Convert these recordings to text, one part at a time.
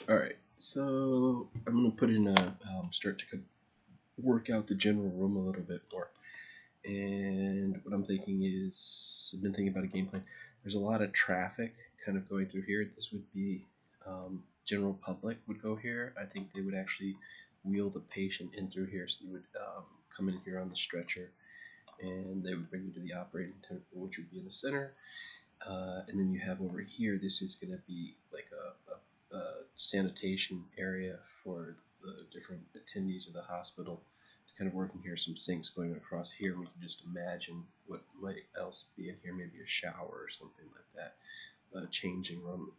Alright, so I'm going to put in a, start to work out the general room a little bit more. And what I'm thinking is, I've been thinking about a game plan. There's a lot of traffic kind of going through here. This would be general public would go here. I think they would actually wheel the patient in through here. So you would come in here on the stretcher and they would bring you to the operating table, which would be in the center. And then you have over here, this is going to be like a sanitation area for the different attendees of the hospital. Kind of working here, some sinks going across here. We can just imagine what might else be in here, maybe a shower or something like that, a changing room.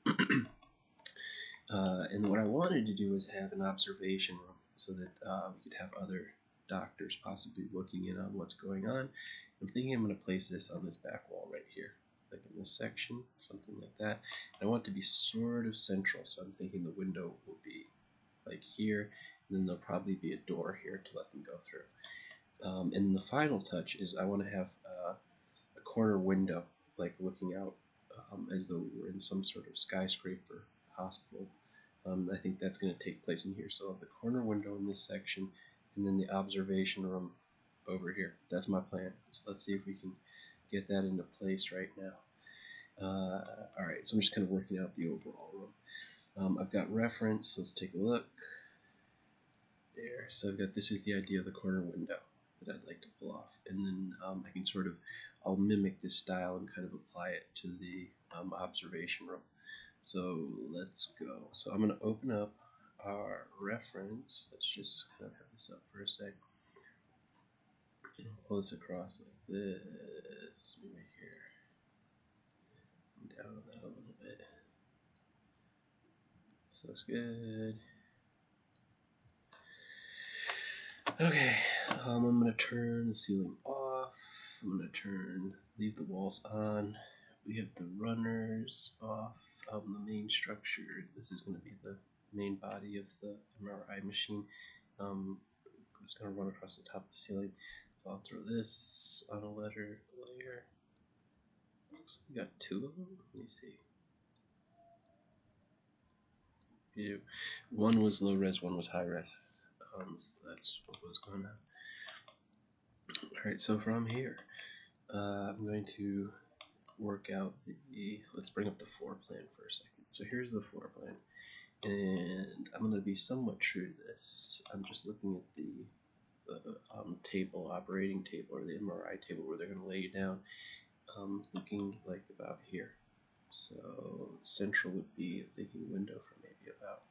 And what I wanted to do is have an observation room so that we could have other doctors possibly looking in on what's going on. I'm thinking I'm going to place this on this back wall right here, like in this section, something like that. And I want it to be sort of central, so I'm thinking the window will be like here, and then there'll probably be a door here to let them go through. And the final touch is I want to have a corner window, like looking out as though we were in some sort of skyscraper hospital. I think that's going to take place in here. So I'll have the corner window in this section, and then the observation room over here. That's my plan. So let's see if we can get that into place right now. Alright, so I'm just kind of working out the overall room. I've got reference. Let's take a look. There. So I've got, this is the idea of the corner window that I'd like to pull off. And then I can sort of, I'll mimic this style and kind of apply it to the observation room. So let's go. So I'm going to open up our reference. Let's just kind of have this up for a sec. Pull this across like this, right here. Down that a little bit. This looks good. Okay, I'm going to turn the ceiling off. I'm going to leave the walls on. We have the runners off. The main structure, this is going to be the main body of the MRI machine. I'm just going to run across the top of the ceiling. So I'll throw this on a layer. Looks like we got two of them. Let me see. Yeah. One was low res, one was high res. So that's what was going on. Alright, so from here, I'm going to work out the, let's bring up the floor plan for a second. So here's the floor plan, and I'm going to be somewhat true to this. I'm just looking at the table, operating table, or the MRI table where they're going to lay you down, looking like about here. So central would be a thinking window for maybe about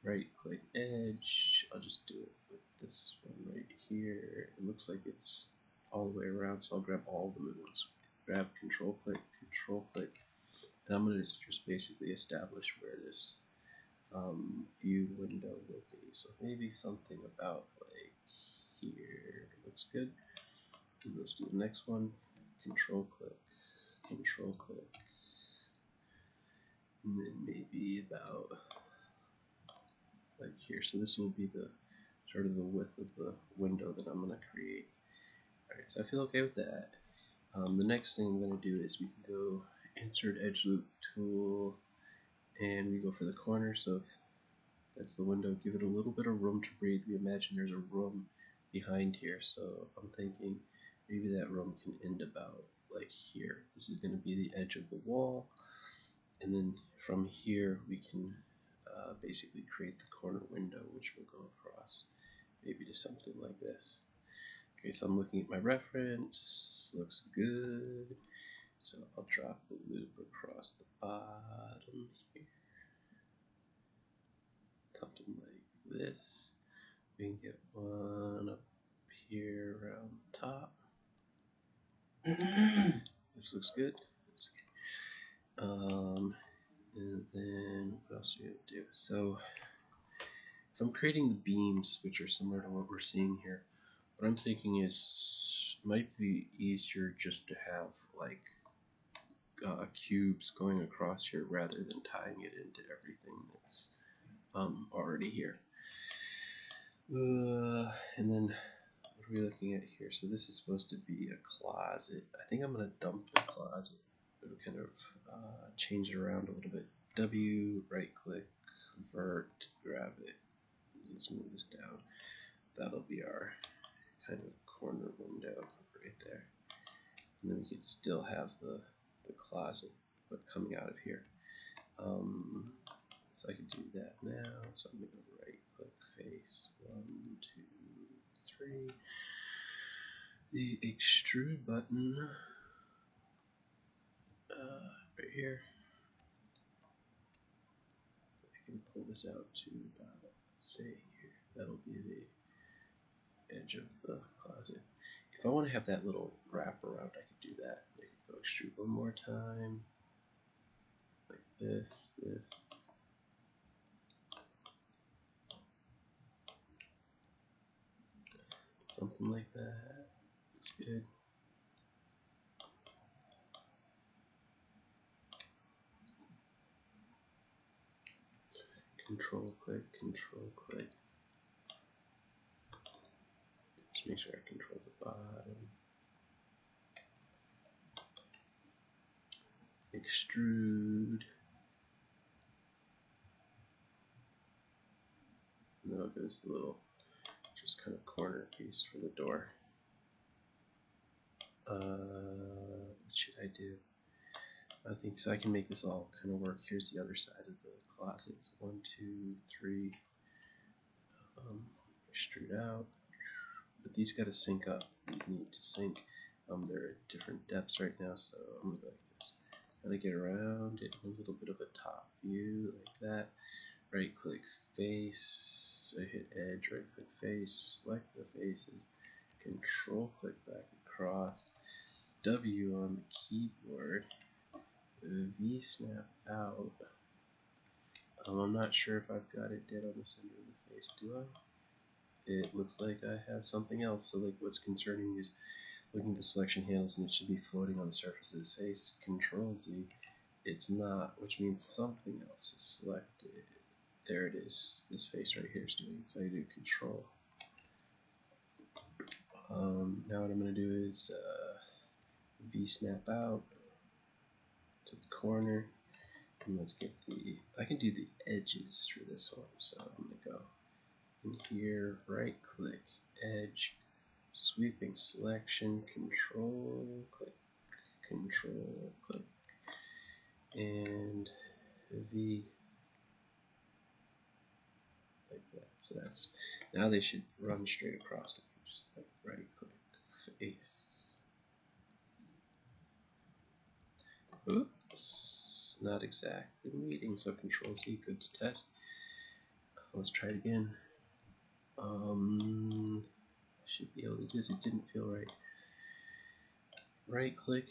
right click edge. I'll just do it with this one right here. It looks like it's all the way around, so I'll grab all of them at once. Grab control click, and I'm going to just basically establish where this view window will be. So maybe something about like here looks good. And let's do the next one. Control click, and then maybe about like here. So this will be the sort of the width of the window that I'm going to create. Alright, so I feel okay with that. The next thing I'm going to do is we can go insert edge loop tool, and we go for the corner. So if that's the window, give it a little bit of room to breathe. We imagine there's a room behind here, so I'm thinking maybe that room can end about like here. This is going to be the edge of the wall, and then from here we can basically create the corner window, which will go across maybe to something like this. Okay, so I'm looking at my reference, looks good. So I'll drop the loop across the bottom here. Something like this. We can get one up here around the top. This looks good. And then what else are we going to do? So if I'm creating the beams, which are similar to what we're seeing here, what I'm thinking is might be easier just to have like cubes going across here rather than tying it into everything that's already here. And then what are we looking at here? So this is supposed to be a closet. I think I'm going to dump the closet. It'll kind of change it around a little bit. W, right click, convert, let's move this down. That'll be our kind of corner window right there. And then we could still have the closet, but coming out of here. So I can do that now. So I'm going to right click face, 1, 2, 3. The extrude button right here. I can pull this out to about, let's say here, that'll be the edge of the closet. If I want to have that little wrap around, I could do that. I could go extrude one more time, like this, something like that. Looks good. Control click. Just make sure I control the bottom. Extrude. And then I'll go to the little, just kind of corner piece for the door. What should I do? I think so. I can make this all kind of work. Here's the other side of the closet. It's 1, 2, 3. Extrude out. But these got to sync up. These need to sync. They're at different depths right now, so I'm gonna go like this. Gotta get around it. A little bit of a top view like that. Right click face. I hit edge. Right click face. Select the faces. Control click back across. W on the keyboard. V snap out. I'm not sure if I've got it dead on the center of the face. Do I? It looks like I have something else. So like what's concerning me is looking at the selection handles and it should be floating on the surface of his face. Control Z. It's not, which means something else is selected. There it is. This face right here is doing it. So I do Control. Now what I'm going to do is V snap out to the corner. And let's get the, I can do the edges for this one. So I'm going to go in here, right click, edge, sweeping selection, control click, and V like that. So that's, now they should run straight across. Just like right click, face. Oops, not exactly meeting, so Control Z, good to test. Let's try it again. Should be able to do this. It didn't feel right. Right click,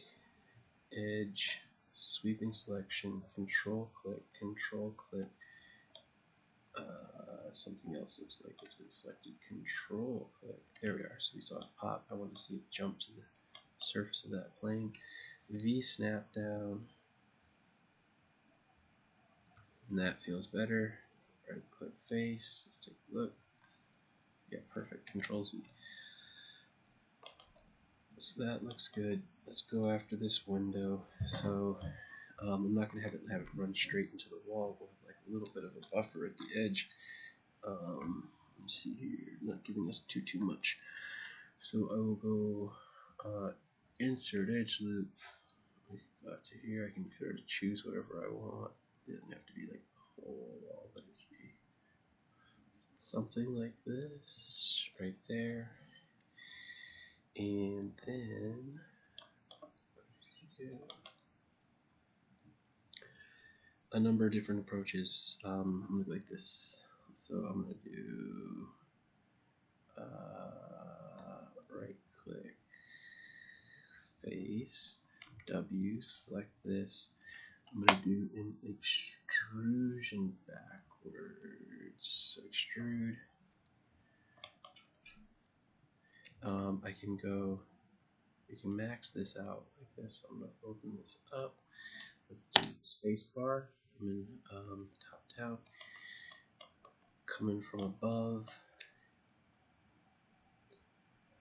edge, sweeping selection, control click, something else looks like it's been selected, control click, there we are. So we saw it pop. I want to see it jump to the surface of that plane. V snap down, and that feels better. Right click face, let's take a look. Yeah, perfect. Control Z. So that looks good. Let's go after this window. So I'm not going to have it run straight into the wall. We'll have like a little bit of a buffer at the edge. Let's see here, not giving us too much. So I will go insert edge loop. We've got to here. I can sort of choose whatever I want. It doesn't have to be like the whole wall, but it should be something like this right there. And then a number of different approaches. I'm going to go like this. So I'm going to do right click, face, W, select this. I'm going to do an extrusion backwards. So extrude. I can go, we can max this out like this. I'm going to open this up. Let's do space bar. I'm in top down. Coming from above.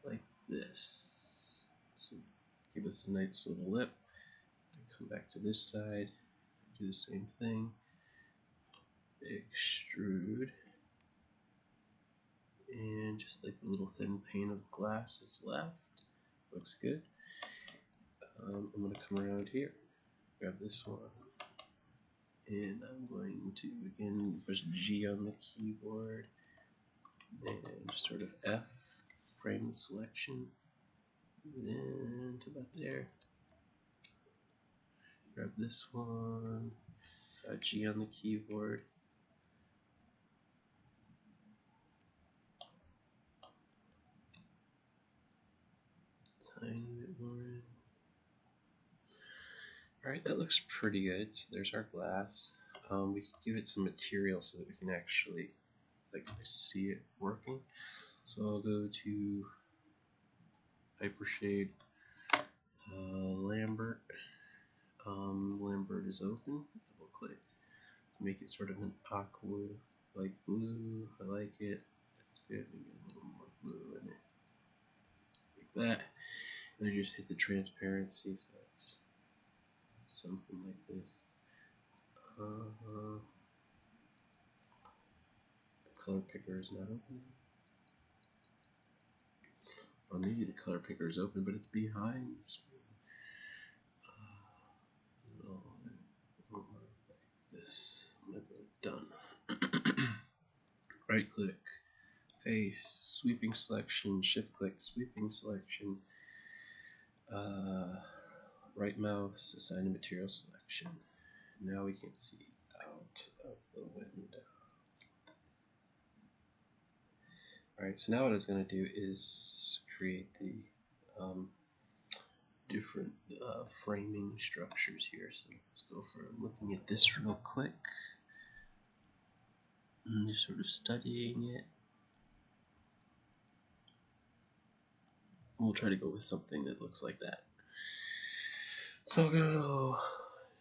Like this. So give us a nice little lip. Come back to this side. Do the same thing. Extrude. and just like the little thin pane of glass is left. Looks good. I'm going to come around here, grab this one, and I'm going to again push G on the keyboard and just sort of F, frame the selection, and about there. Grab this one, G on the keyboard. Tiny bit more in. Alright, that looks pretty good. So there's our glass. We can give it some material so that we can actually see it working. So I'll go to Hypershade, Lambert. Lambert is open. Double click to make it sort of an aqua like blue. I like it. It's good. We get a little more blue in it, like that. And I just hit the transparency, so that's something like this. The color picker is not open. Or maybe the color picker is open, but it's behind the screen. Like this. I'm gonna go done. Right click, face, sweeping selection, shift click, sweeping selection. Right mouse, assign to material selection. Now we can see out of the window. Alright, so now what I was going to do is create the different framing structures here. So let's go for looking at this real quick. And just sort of studying it. We'll try to go with something that looks like that. So I'll go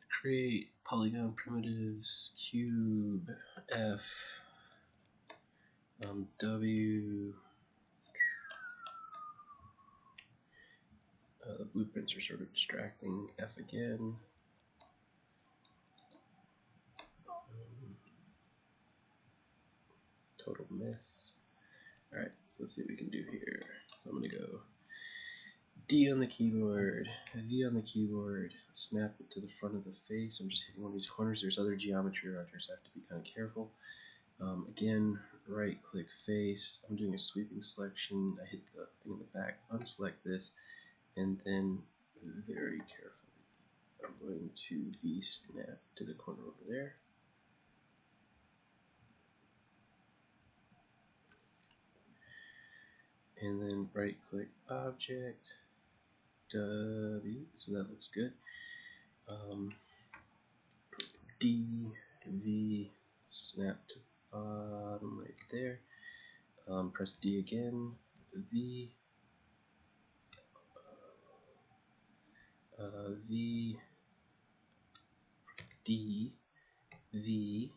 create polygon primitives, cube, F, W. The blueprints are sort of distracting. F again. Total miss. Alright, so let's see what we can do here. So I'm going to go D on the keyboard, V on the keyboard, snap it to the front of the face. I'm just hitting one of these corners. There's other geometry around here, so I have to be kind of careful. Again, right click face. I'm doing a sweeping selection. I hit the thing in the back, unselect this, and then very carefully I'm going to V snap to the corner over there. And then right click object, W, so that looks good. D, V, snap to bottom right there. Press D again, V, V, D, V.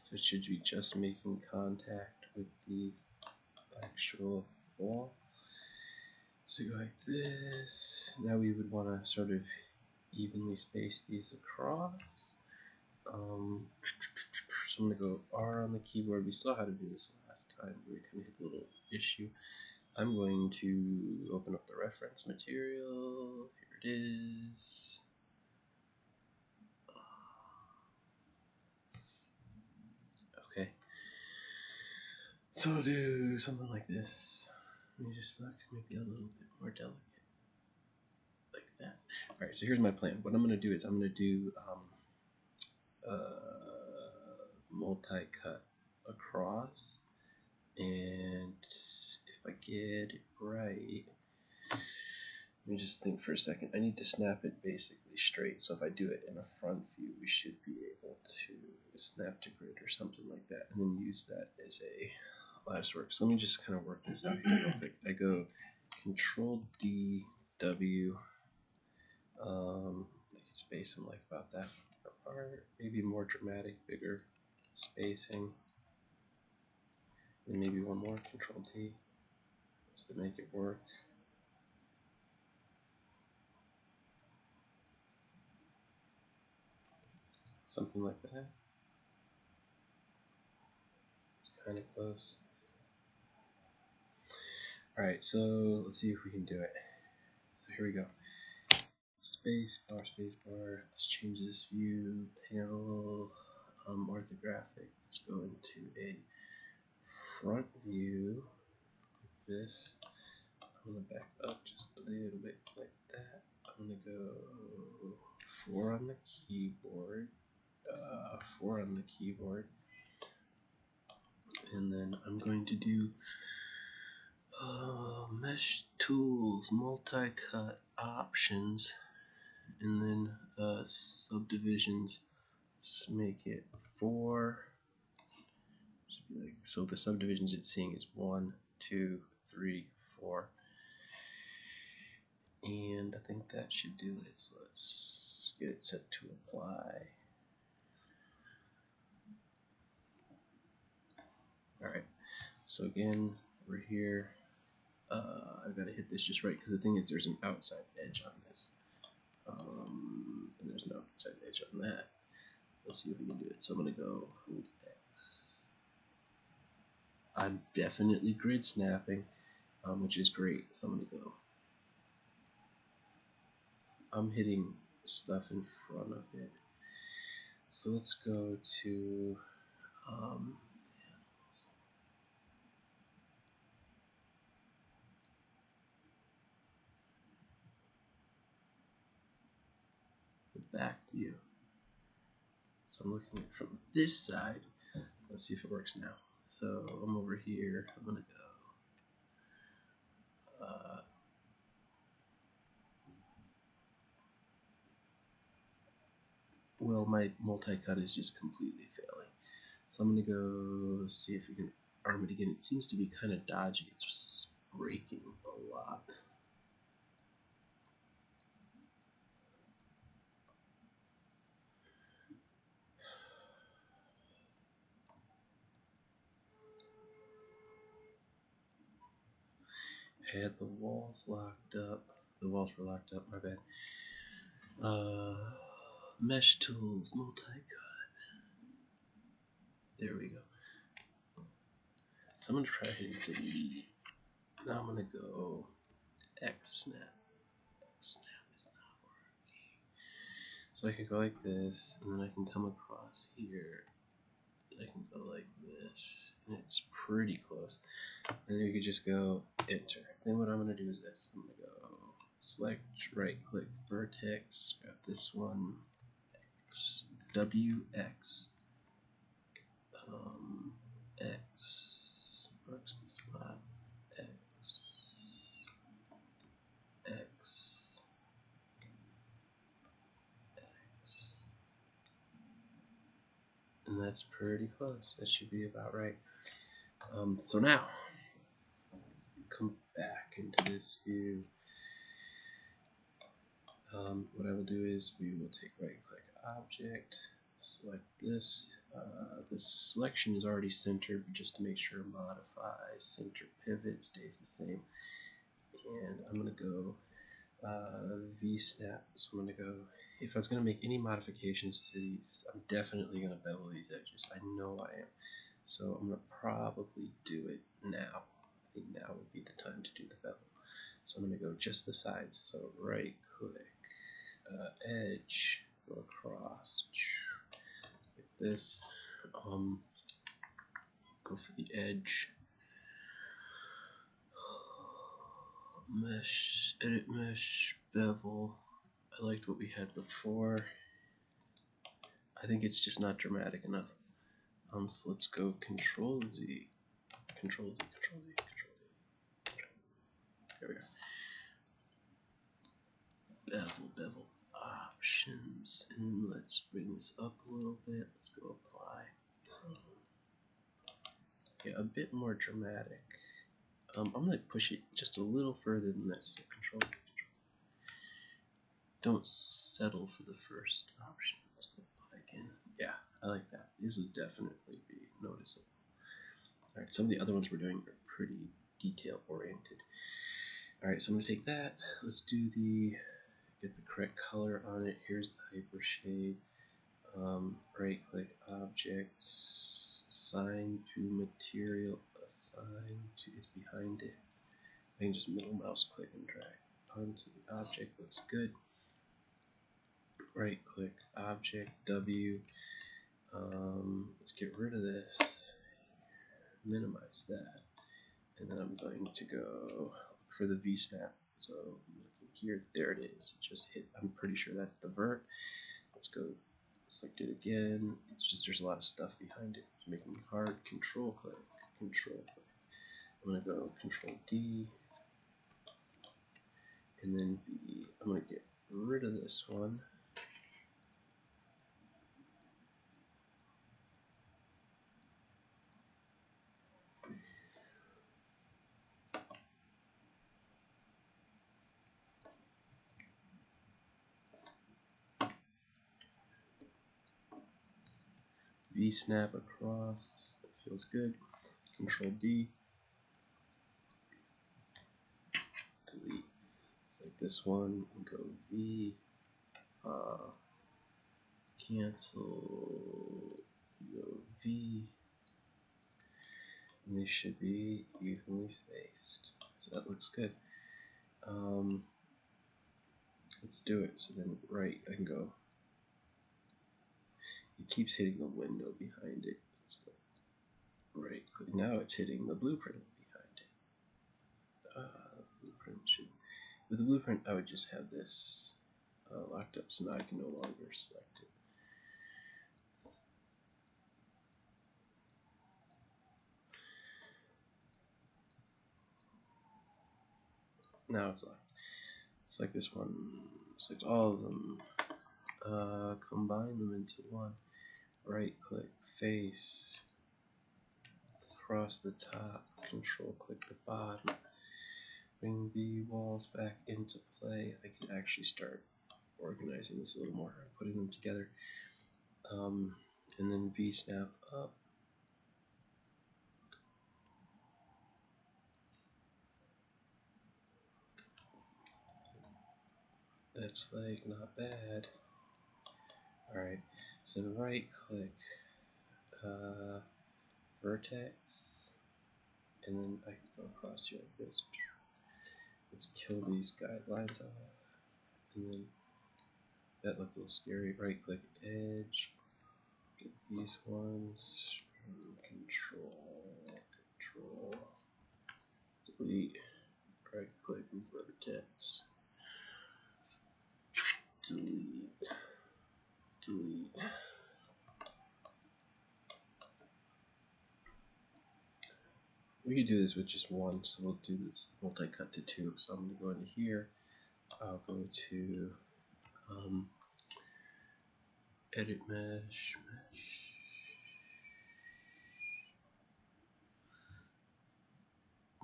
So it should be just making contact with the actual wall. So go like this. Now we would want to sort of evenly space these across. So I'm going to go R on the keyboard. We saw how to do this last time. We kind of hit the little issue. I'm going to open up the reference material. Here it is. Okay. So we'll do something like this. Let me just look, maybe a little bit more delicate. Like that. Alright, so here's my plan. What I'm going to do is I'm going to do multi-cut across, and if I get it right, let me just think for a second. I need to snap it basically straight, so if I do it in a front view, we should be able to snap to grid or something like that, and then use that as a lattice work. So let me just kind of work this out here real quick. I go Control D, W, I can space them like about that apart, maybe more dramatic, bigger spacing, and maybe one more, Control D, just to make it work. Something like that. It's kind of close. Alright, so let's see if we can do it. So here we go. Space bar. Let's change this view. Panel. Orthographic. Let's go into a front view. Like this. I'm going to back up just a little bit like that. I'm going to go 4 on the keyboard. 4 on the keyboard. And then I'm going to do mesh tools, multi-cut options, and then subdivisions. Let's make it 4. So the subdivisions it's seeing is 1, 2, 3, 4. And I think that should do it. So let's get it set to apply. Alright, so again, we're here. I've got to hit this just right because the thing is there's an outside edge on this. And there's no outside edge on that. Let's see if we can do it. So I'm going to go hold X. I'm definitely grid snapping, which is great. So I'm going to go. I'm hitting stuff in front of it. So let's go to the back view. So I'm looking at it from this side. Let's see if it works now. So I'm over here. I'm going to go. Well, my multi-cut is just completely failing. So I'm going to go see if we can arm it again. It seems to be kind of dodgy. It's breaking a lot. I had the walls locked up. The walls were locked up, my bad. Mesh tools, multi-cut. There we go. So I'm going to try hitting delete. Now I'm going to go X snap. X snap is not working. So I can go like this, and then I can come across here. I can go like this, and it's pretty close. And then you could just go enter. Then what I'm going to do is this. I'm going to go select, right click, vertex, grab this one, X, WX, X, marks the spot, X, X, X. And that's pretty close. That should be about right. So now, come back into this view. What I will do is we will take right click object, select this. The selection is already centered, but just to make sure modify center pivot stays the same. And I'm going to go V-snap. So I'm going to go, if I was going to make any modifications to these, I'm definitely going to bevel these edges. I know I am. So I'm going to probably do it now. I think now would be the time to do the bevel. So I'm going to go just the sides. So right click, edge, go across, like this. Go for the edge. Mesh, edit mesh, bevel. I liked what we had before. I think it's just not dramatic enough. So let's go Control Z, Control Z, Control Z, Control Z. There we go. Bevel options, and let's bring this up a little bit. Let's go apply. Yeah, a bit more dramatic. I'm going to push it just a little further than this. So Control Z, Control Z. Don't settle for the first option. Let's go apply again. Yeah, I like that. These will definitely be noticeable. Alright, some of the other ones we're doing are pretty detail oriented. Alright, so I'm going to take that. Let's do get the correct color on it. Here's the hyper shade. Right click objects, assign to material, assign to, it's behind it. I can just middle mouse click and drag onto the object. Looks good. Right click object W. Let's get rid of this, minimize that, and then I'm going to go for the V snap. So here, there it is. It just hit. I'm pretty sure that's the vert. Let's go select it again. It's just there's a lot of stuff behind it. It's making it hard. Control click, control click. I'm gonna go Control D, and then V. I'm gonna get rid of this one. V snap across. That feels good. Control D. Delete. Select this one and go V. Cancel. Go V. And they should be evenly spaced. So that looks good. Let's do it. So then, right, I can go. It keeps hitting the window behind it. Let's go right click. Now it's hitting the blueprint behind it. Blueprint should. With the blueprint, I would just have this locked up, so now I can no longer select it. Now it's locked. Select this one. Select all of them. Combine them into one. Right click, face, across the top, control click the bottom. Bring the walls back into play. I can actually start organizing this a little more, putting them together. And then V snap up. That's like not bad. Alright, so right click vertex, and then I can go across here like this. Let's kill these guidelines off, and then that looked a little scary. Right click edge, get these ones, control, delete, right click vertex, delete. We could do this with just one, so we'll do this multi-cut to two. So I'm going to go into here. I'll go to edit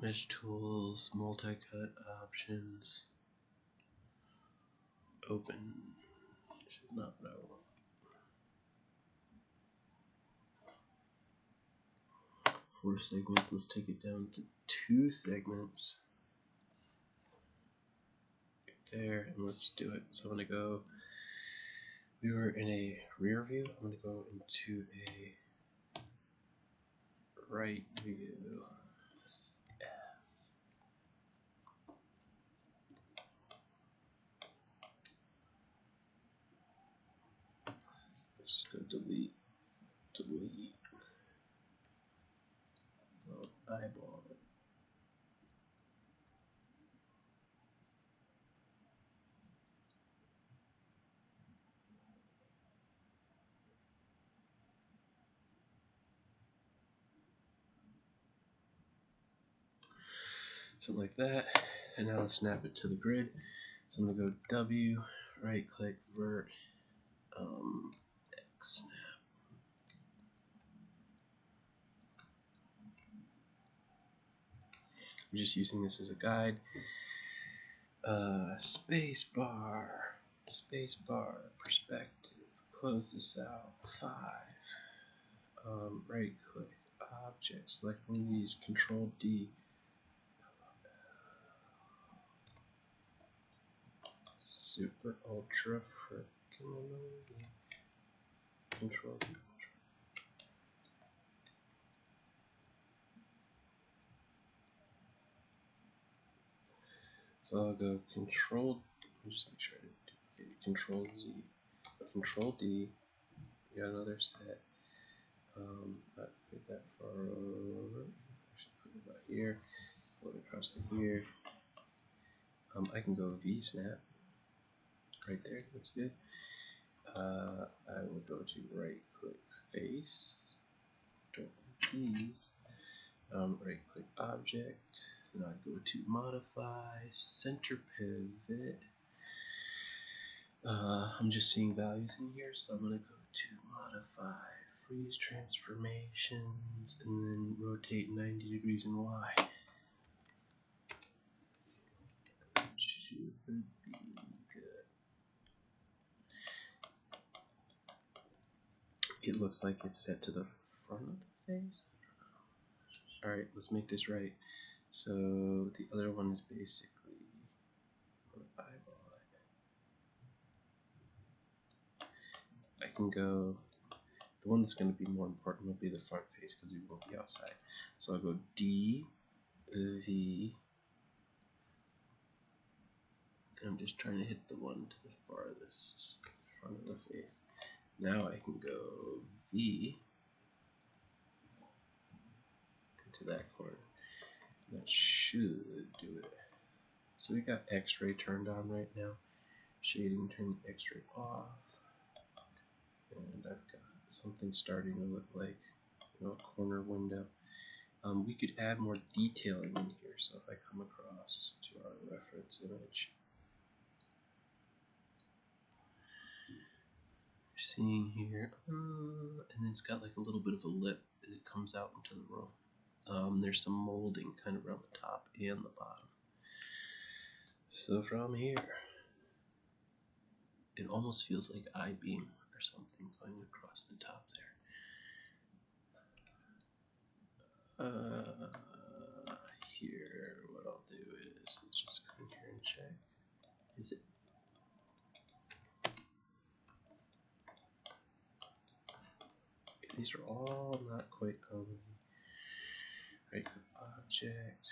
mesh tools, multi-cut options, open. This is not what I want. 4 segments. Let's take it down to 2 segments. Right there, and let's do it. So I'm going to go. We were in a rear view. I'm going to go into a right view. Let's just go delete. I'll eyeball it. Something like that. And now let's snap it to the grid. So I'm going to go W, right click, vert, X snap. I'm just using this as a guide. Space bar, perspective, close this out, 5. Right click, object, select one of these, control D. Super ultra freaking annoying. Control D. So I'll go Control. Let me just make sure I didn't duplicate it. Control Z, Control D. We got another set. Not get that far over. Actually, put it about here. Pull it across to here. I can go V snap. Right there, looks good. I will go to right click face. Don't want these. Right click object. And I go to modify center pivot. I'm just seeing values in here, so I'm going to go to modify freeze transformations and then rotate 90 degrees in Y. Should be good. It looks like it's set to the front of the face. Alright, let's make this right. So the other one is basically eyeball it. I can go, the one that's going to be more important will be the front face because we won't be outside. So I'll go D, V, and I'm just trying to hit the one to the farthest front of the face. Now I can go V into that corner. That should do it. So we got X-ray turned on right now. Shading, turn the X-ray off. And I've got something starting to look like, you know, a corner window. We could add more detailing in here. So if I come across to our reference image, you're seeing here, and it's got like a little bit of a lip that it comes out into the room. There's some molding kind of around the top and the bottom. So from here, it almost feels like I-beam or something going across the top there. Here, what I'll do is, let's just come here and check. Is it? These are all not quite on the right click object.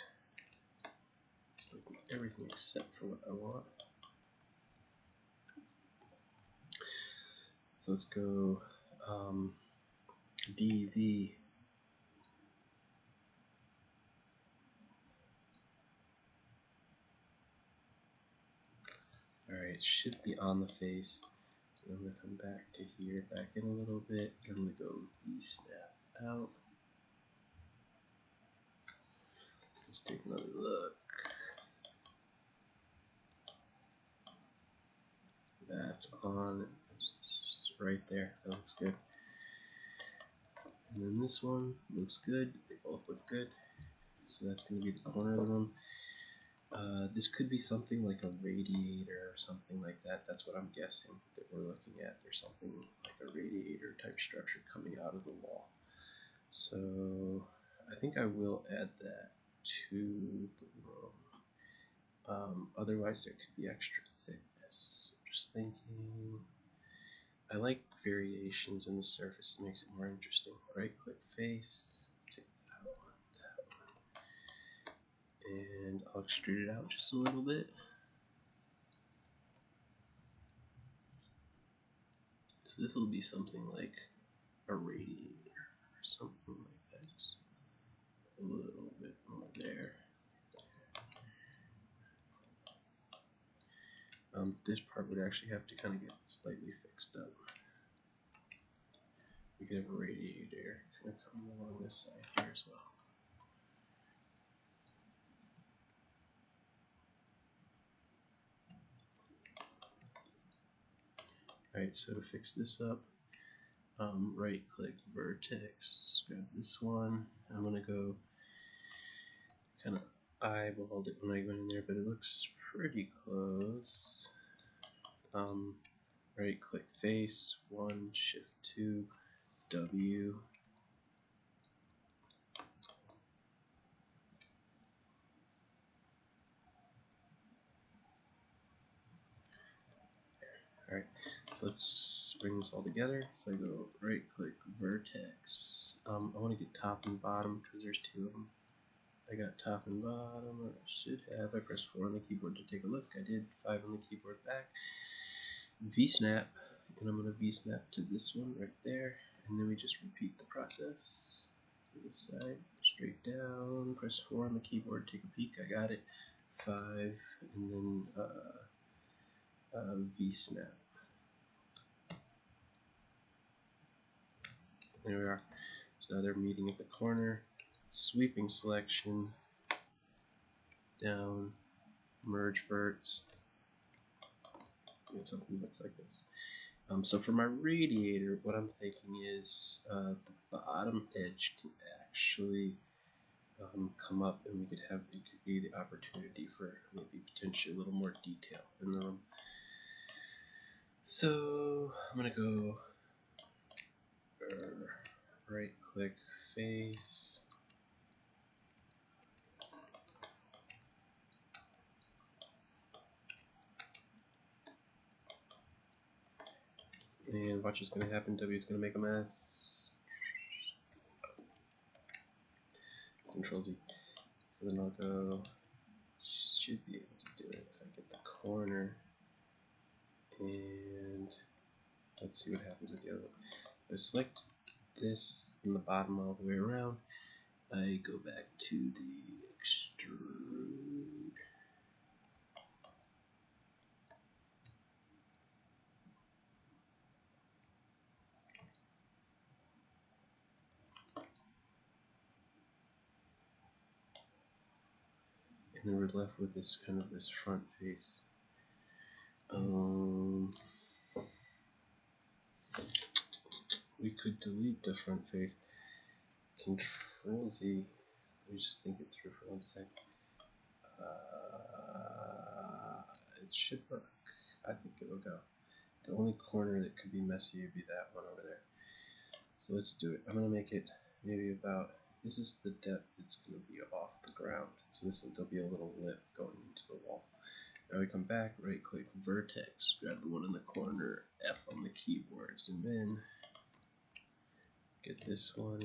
Select everything except for what I want. So let's go DV. Alright, it should be on the face. I'm going to come back to here, back in a little bit. I'm going to go V-snap out. Let's take another look. That's on. It's right there. That looks good. And then this one looks good. They both look good. So that's going to be the corner of the room. This could be something like a radiator or something like that. That's what I'm guessing that we're looking at. There's something like a radiator type structure coming out of the wall. So I think I will add that to the room. Otherwise there could be extra thickness. Just thinking, I like variations in the surface. It makes it more interesting. Right click face, take that one, and I'll extrude it out just a little bit. So this will be something like a radiator or something like that. Just a little bit more there. This part would actually have to kind of get slightly fixed up. We could have a radiator kind of coming along this side here as well. Alright, so to fix this up, right click vertex, grab this one. I'm going to go kind of eyeballed it when I go in there, but it looks pretty close. Right click face, 1, shift 2, W. Alright, so let's bring this all together. So I go right click vertex. I want to get top and bottom because there's two of them. I got top and bottom, or I should have. I pressed 4 on the keyboard to take a look. I did 5 on the keyboard back. V-snap, and I'm going to V-snap to this one right there, and then we just repeat the process to this side, straight down, press 4 on the keyboard, take a peek, I got it, 5, and then V-snap. There we are. So now they're meeting at the corner, sweeping selection, down, merge verts, and something looks like this. So for my radiator, what I'm thinking is the bottom edge can actually come up, and it could be the opportunity for maybe potentially a little more detail in the room. So I'm gonna go right click face, and watch what's going to happen. W is going to make a mess. Control Z. So then I'll go, should be able to do it if I get the corner, and let's see what happens with the other one. I select this from the bottom all the way around. I go back to the extrude. And then we're left with this kind of this front face. We could delete the front face. Control Z. Let me just think it through for 1 second. It should work. I think it'll go. The only corner that could be messy would be that one over there. So let's do it. I'm gonna make it maybe about. This is the depth that's going to be off the ground. So there'll be a little lip going into the wall. Now we come back, right click vertex, grab the one in the corner, F on the keyboard, zoom in, get this one,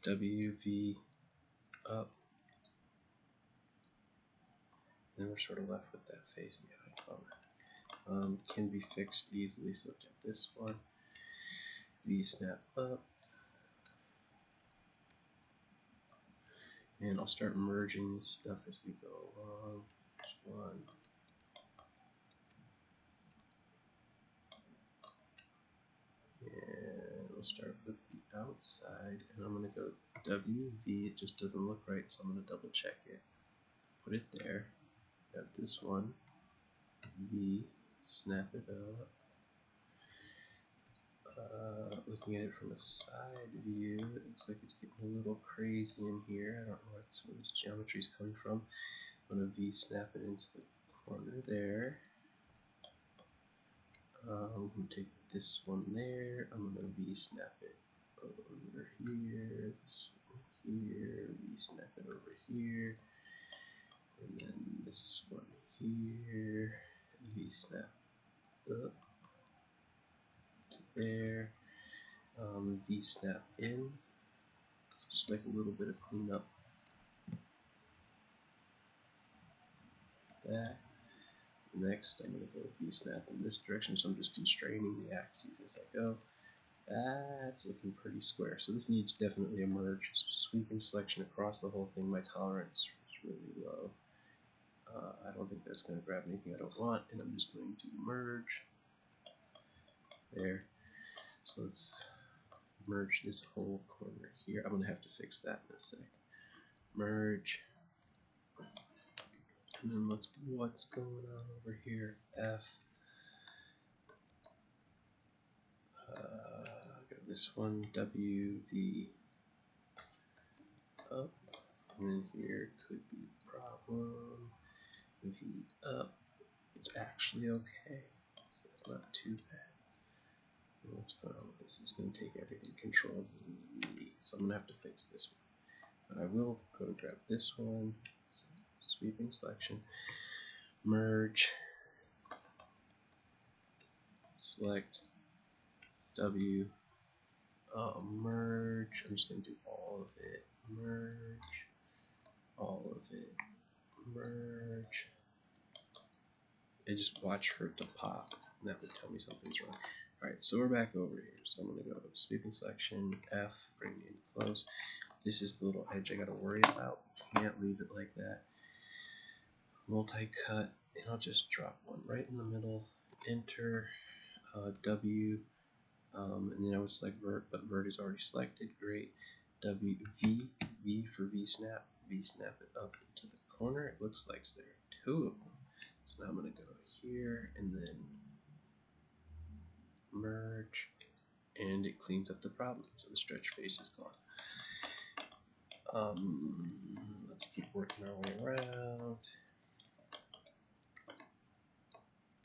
WV up, and then we're sort of left with that face behind. Can be fixed easily, so get this one, V snap up, and I'll start merging this stuff as we go along. There's one. And we'll start with the outside, and I'm going to go WV. It just doesn't look right, so I'm going to double check it. Put it there. Got this one. V, snap it up. Looking at it from a side view, it looks like it's getting a little crazy in here. I don't know where some of this geometry is coming from. I'm going to V snap it into the corner there. I'm going to take this one there. I'm going to V snap it over here. This one here. V snap it over here. And then this one here. V snap up to there. V snap in. Just like a little bit of cleanup. That. Next, I'm going to go V snap in this direction, so I'm just constraining the axes as I go. That's looking pretty square. So this needs definitely a merge. Sweeping selection across the whole thing. My tolerance is really low. I don't think that's going to grab anything I don't want, and I'm just going to merge. There. So let's merge this whole corner here. I'm going to have to fix that in a sec. Merge. And then what's going on over here? F. Got this one, W, V, up. And then here could be a problem. V up. It's actually okay. So it's not too bad. What's going on with this? It's going to take everything. Control Z. So I'm going to have to fix this one. But I will go grab this one. Sweeping selection, merge, select W, merge. I'm just going to do all of it. Merge, all of it, merge, and just watch for it to pop. And that would tell me something's wrong. Alright, so we're back over here. So I'm going to go sweeping selection, F, bring in close. This is the little edge I got to worry about. Can't leave it like that. Multi-cut, and I'll just drop one right in the middle. Enter, W, and then I would select vert, but vert is already selected. Great. W, V for V snap it up into the corner. It looks like there are two of them. So now I'm going to go here and then merge, and it cleans up the problem. So the stretch face is gone. Let's keep working our way around.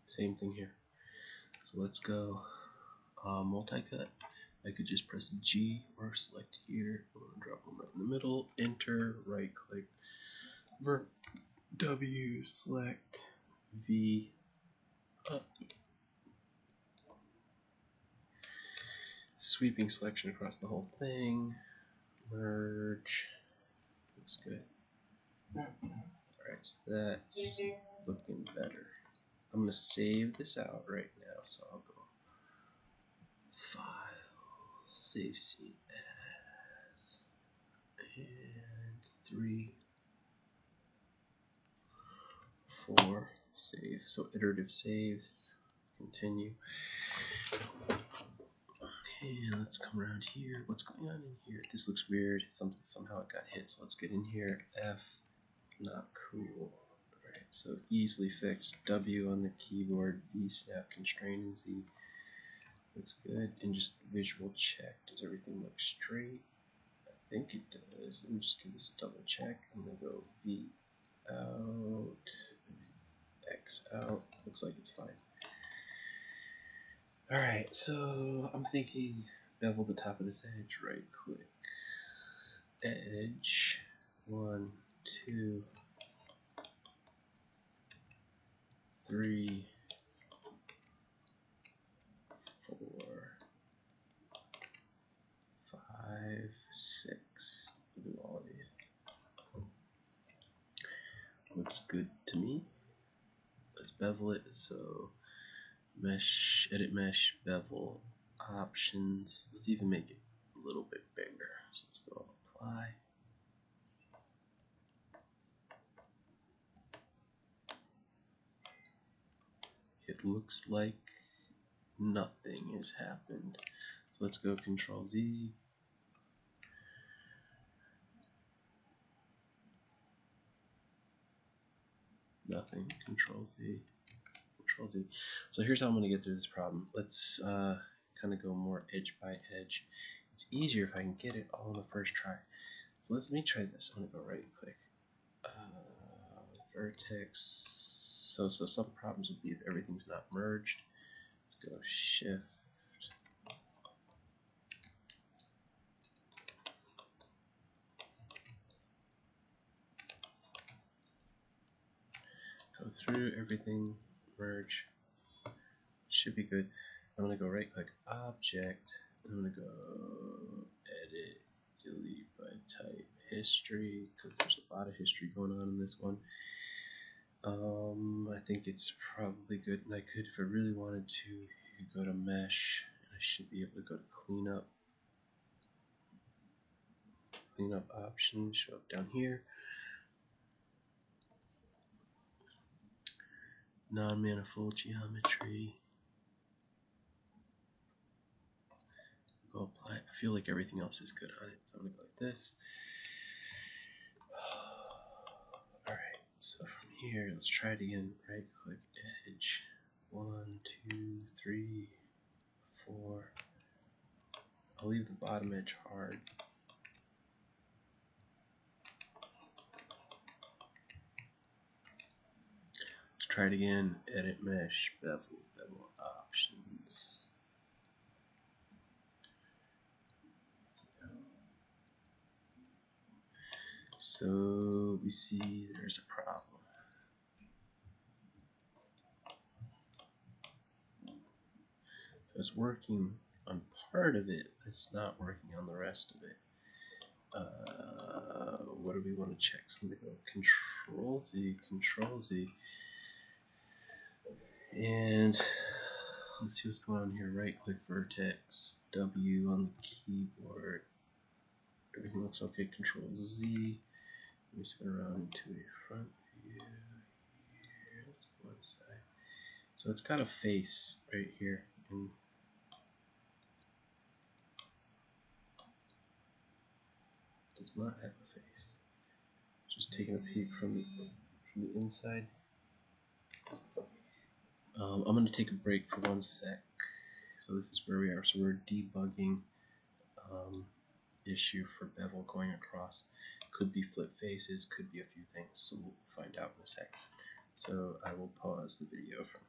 Same thing here. So let's go multi-cut. I could just press G or select here. I'm going to drop them right in the middle. Enter, right click, vert, W, select, V, up. Sweeping selection across the whole thing. Merge. Looks good. Alright, so that's looking better. I'm going to save this out right now, so I'll go File, Save Scene As, and 3, 4, save. So iterative saves, continue. And let's come around here. What's going on in here? This looks weird. Somehow it got hit. So let's get in here. F, not cool. Alright, so easily fixed. W on the keyboard. V snap constraint Z. Looks good. And just visual check. Does everything look straight? I think it does. Let me just give this a double check. I'm gonna go V out, X out. Looks like it's fine. Alright, so I'm thinking bevel the top of this edge, right click, edge, 1, 2, 3, 4, 5, 6. We'll do all of these. Looks good to me. Let's bevel it. So mesh, edit mesh, bevel, options. Let's even make it a little bit bigger. So let's go apply. It looks like nothing has happened. So let's go Control Z. Nothing. Control Z. Control Z. So here's how I'm going to get through this problem. Let's kind of go more edge by edge. It's easier if I can get it all in the first try. So let me try this. I'm going to go right click. Vertex. So some problems would be if everything's not merged. Let's go Shift. Go through everything, merge. Should be good. I'm going to go right click Object. I'm going to go Edit, Delete by Type, History, because there's a lot of history going on in this one. I think it's probably good, and I could, if I really wanted to, you could go to Mesh, and I should be able to go to Cleanup. Cleanup option, show up down here. Non-manifold geometry. Go apply. I feel like everything else is good on it, so I'm gonna go like this. Alright, so from here, let's try it again. Right click edge. 1, 2, 3, 4. I'll leave the bottom edge hard. Let's try it again. Edit mesh, bevel, bevel options. So we see there's a problem. It's working on part of it, it's not working on the rest of it. what do we want to check? So I'm going to go Control Z, Control Z, and let's see what's going on here. Right click vertex, W on the keyboard. Everything looks okay. Control Z. Let me spin around into a front view. Here, let's go one side. So it's got a face right here. And does not have a face. Just taking a peek from the inside. I'm going to take a break for 1 sec. So this is where we are. So we're debugging issue for bevel going across. Could be flip faces, could be a few things. So we'll find out in a sec. So I will pause the video from